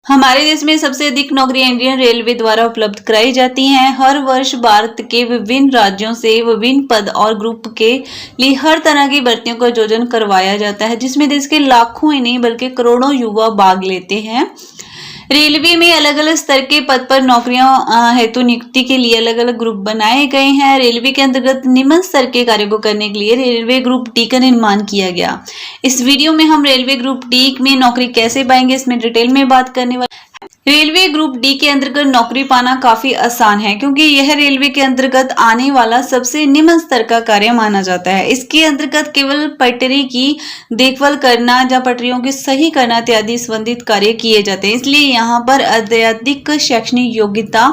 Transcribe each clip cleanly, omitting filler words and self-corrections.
हमारे देश में सबसे अधिक नौकरियां इंडियन रेलवे द्वारा उपलब्ध कराई जाती हैं। हर वर्ष भारत के विभिन्न राज्यों से विभिन्न पद और ग्रुप के लिए हर तरह की भर्तियों का आयोजन करवाया जाता है, जिसमें देश के लाखों ही नहीं बल्कि करोड़ों युवा भाग लेते हैं। रेलवे में अलग अलग स्तर के पद पर नौकरियों हेतु नियुक्ति के लिए अलग अलग ग्रुप बनाए गए हैं। रेलवे के अंतर्गत निम्न स्तर के कार्यों को करने के लिए रेलवे ग्रुप डी का निर्माण किया गया। इस वीडियो में हम रेलवे ग्रुप डी में नौकरी कैसे पाएंगे इसमें डिटेल में बात करने वाले। रेलवे ग्रुप डी के अंतर्गत नौकरी पाना काफी आसान है, क्योंकि यह रेलवे के अंतर्गत आने वाला सबसे निम्न स्तर का कार्य माना जाता है। इसके अंतर्गत केवल पटरी की देखभाल करना या पटरियों की सही करना इत्यादि संबंधित कार्य किए जाते हैं। इसलिए यहाँ पर अत्यधिक शैक्षणिक योग्यता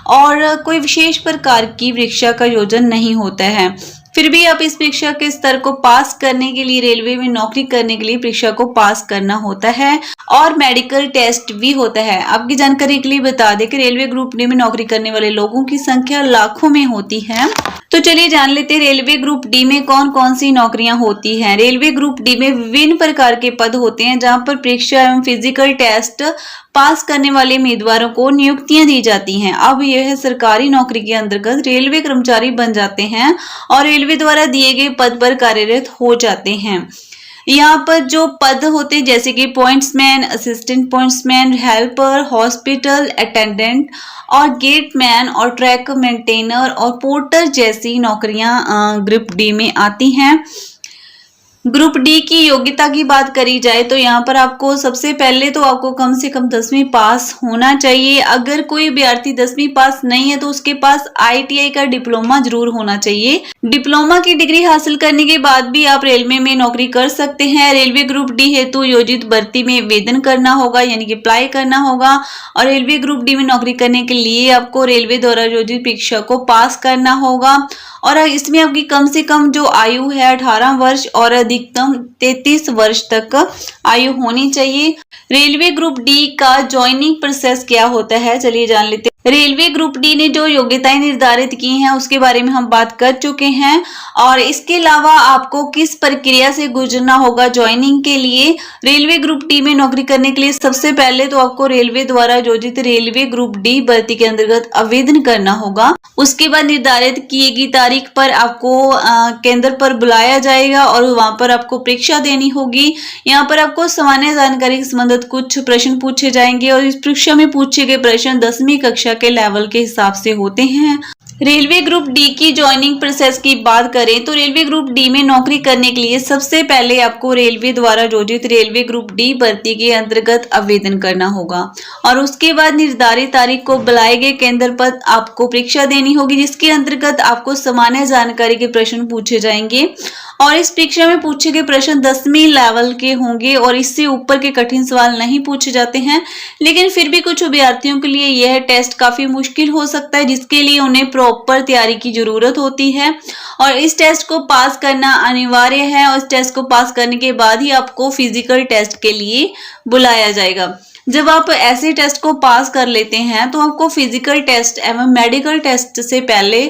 और कोई विशेष प्रकार की परीक्षा का आयोजन नहीं होता है। फिर भी आप इस परीक्षा के स्तर को पास करने के लिए रेलवे में नौकरी करने के लिए परीक्षा को पास करना होता है और मेडिकल टेस्ट भी होता है। आपकी जानकारी के लिए बता दें कि रेलवे ग्रुप डी में नौकरी करने वाले लोगों की संख्या लाखों में होती है। तो चलिए जान लेते हैं रेलवे ग्रुप डी में कौन कौन सी नौकरियां होती हैं। रेलवे ग्रुप डी में विभिन्न प्रकार के पद होते हैं, जहां पर परीक्षा एवं फिजिकल टेस्ट पास करने वाले उम्मीदवारों को नियुक्तियां दी जाती हैं। अब यह सरकारी नौकरी के अंतर्गत रेलवे कर्मचारी बन जाते हैं और रेलवे द्वारा दिए गए पद पर कार्यरत हो जाते हैं। यहाँ पर जो पद होते हैं जैसे कि pointsman, assistant pointsman, helper, hospital attendant और गेटमैन और ट्रैक मेंटेनर और पोर्टर जैसी नौकरियां ग्रुप डी में आती हैं। ग्रुप डी की योग्यता की बात करी जाए तो यहाँ पर आपको सबसे पहले तो आपको कम से कम 10वीं पास होना चाहिए। अगर कोई अभ्यर्थी 10वीं पास नहीं है तो उसके पास ITI का डिप्लोमा जरूर होना चाहिए। डिप्लोमा की डिग्री हासिल करने के बाद भी आप रेलवे में नौकरी कर सकते हैं। रेलवे ग्रुप डी हेतु योजित भर्ती में आवेदन करना होगा, यानी कि अप्लाई करना होगा। और रेलवे ग्रुप डी में नौकरी करने के लिए आपको रेलवे द्वारा योजित परीक्षा को पास करना होगा और इसमें आपकी कम से कम जो आयु है 18 वर्ष और अधिकतम 33 वर्ष तक आयु होनी चाहिए। रेलवे ग्रुप डी का ज्वाइनिंग प्रोसेस क्या होता है, चलिए जान लेते हैं। रेलवे ग्रुप डी ने जो योग्यताएं निर्धारित की हैं उसके बारे में हम बात कर चुके हैं और इसके अलावा आपको किस प्रक्रिया से गुजरना होगा ज्वाइनिंग के लिए। रेलवे ग्रुप डी में नौकरी करने के लिए सबसे पहले तो आपको रेलवे द्वारा योजित रेलवे ग्रुप डी भर्ती के अंतर्गत आवेदन करना होगा। उसके बाद निर्धारित की गई तारीख पर आपको केंद्र पर बुलाया जाएगा और वहां पर आपको परीक्षा देनी होगी। यहाँ पर आपको सामान्य जानकारी से संबंधित कुछ प्रश्न पूछे जाएंगे और इस परीक्षा में पूछे गए प्रश्न 10वीं कक्षा के लेवल के हिसाब से होते हैं। रेलवे ग्रुप डी की ज्वाइनिंग प्रोसेस की बात करें तो रेलवे ग्रुप डी में नौकरी करने के लिए सबसे पहले आपको रेलवे द्वारा योजित रेलवे ग्रुप डी भर्ती के अंतर्गत आवेदन करना होगा और उसके बाद निर्धारित तारीख को बुलाए गए केंद्र पर आपको परीक्षा देनी होगी, जिसके अंतर्गत आपको सामान्य जानकारी के प्रश्न पूछे जाएंगे और इस परीक्षा में पूछे गए प्रश्न 10वीं लेवल के होंगे और इससे ऊपर के कठिन सवाल नहीं पूछे जाते हैं। लेकिन फिर भी कुछ अभ्यर्थियों के लिए यह टेस्ट काफी मुश्किल हो सकता है, जिसके लिए उन्हें प्रॉपर तैयारी की जरूरत होती है और इस टेस्ट को पास करना अनिवार्य है और इस टेस्ट को पास करने के बाद ही आपको फिजिकल टेस्ट के लिए बुलाया जाएगा। जब आप ऐसे टेस्ट को पास कर लेते हैं तो आपको फिजिकल टेस्ट एवं मेडिकल टेस्ट से पहले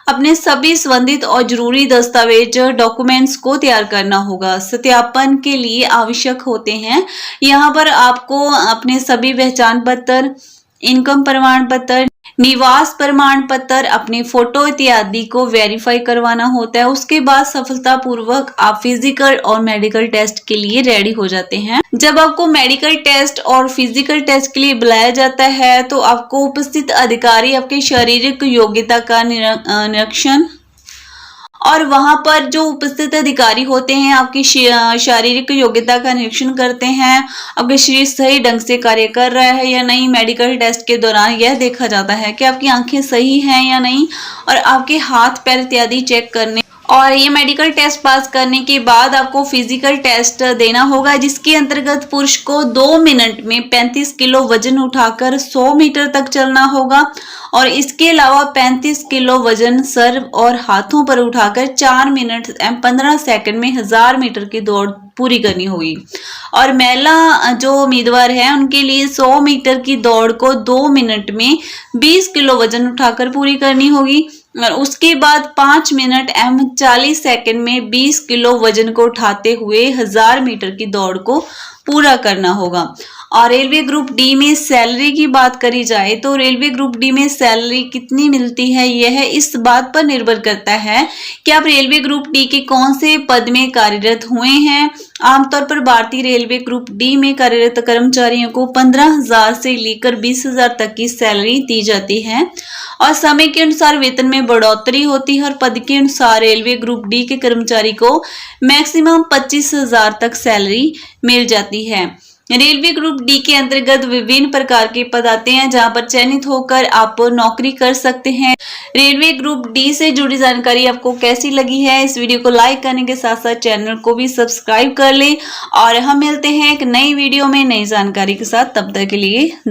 अपने सभी संबंधित और जरूरी दस्तावेज डॉक्यूमेंट्स को तैयार करना होगा। सत्यापन के लिए आवश्यक होते हैं यहाँ पर आपको अपने सभी पहचान पत्र, इनकम प्रमाण पत्र, निवास प्रमाण पत्र, अपने फोटो इत्यादि को वेरीफाई करवाना होता है। उसके बाद सफलतापूर्वक आप फिजिकल और मेडिकल टेस्ट के लिए रेडी हो जाते हैं। जब आपको मेडिकल टेस्ट और फिजिकल टेस्ट के लिए बुलाया जाता है तो आपको उपस्थित अधिकारी आपके शारीरिक योग्यता का निरीक्षण और वहां पर जो उपस्थित अधिकारी होते हैं आपकी शारीरिक योग्यता का निरीक्षण करते हैं, आपके शरीर सही ढंग से कार्य कर रहा है या नहीं। मेडिकल टेस्ट के दौरान यह देखा जाता है कि आपकी आंखें सही हैं या नहीं और आपके हाथ पैर इत्यादि चेक करने और ये मेडिकल टेस्ट पास करने के बाद आपको फिजिकल टेस्ट देना होगा, जिसके अंतर्गत पुरुष को 2 मिनट में 35 किलो वजन उठाकर 100 मीटर तक चलना होगा और इसके अलावा 35 किलो वजन सर और हाथों पर उठाकर 4 मिनट 15 सेकंड में 1000 मीटर की दौड़ पूरी करनी होगी। और महिला जो उम्मीदवार है उनके लिए 100 मीटर की दौड़ को 2 मिनट में 20 किलो वजन उठाकर पूरी करनी होगी। और उसके बाद 5 मिनट एवं 40 सेकंड में 20 किलो वजन को उठाते हुए 1000 मीटर की दौड़ को पूरा करना होगा। और रेलवे ग्रुप डी में सैलरी की बात करी जाए तो रेलवे ग्रुप डी में सैलरी कितनी मिलती है, यह इस बात पर निर्भर करता है कि आप रेलवे ग्रुप डी के कौन से पद में कार्यरत हुए हैं। आमतौर पर भारतीय रेलवे ग्रुप डी में कार्यरत कर्मचारियों को 15,000 से लेकर 20,000 तक की सैलरी दी जाती है और समय के अनुसार वेतन में बढ़ोतरी होती है और पद के अनुसार रेलवे ग्रुप डी के कर्मचारी को मैक्सिमम 25,000 तक सैलरी मिल जाती है। रेलवे ग्रुप डी के अंतर्गत विभिन्न प्रकार के पद आते हैं जहां पर चयनित होकर आप नौकरी कर सकते हैं। रेलवे ग्रुप डी से जुड़ी जानकारी आपको कैसी लगी है, इस वीडियो को लाइक करने के साथ साथ चैनल को भी सब्सक्राइब कर लें और हम मिलते हैं एक नई वीडियो में नई जानकारी के साथ। तब तक के लिए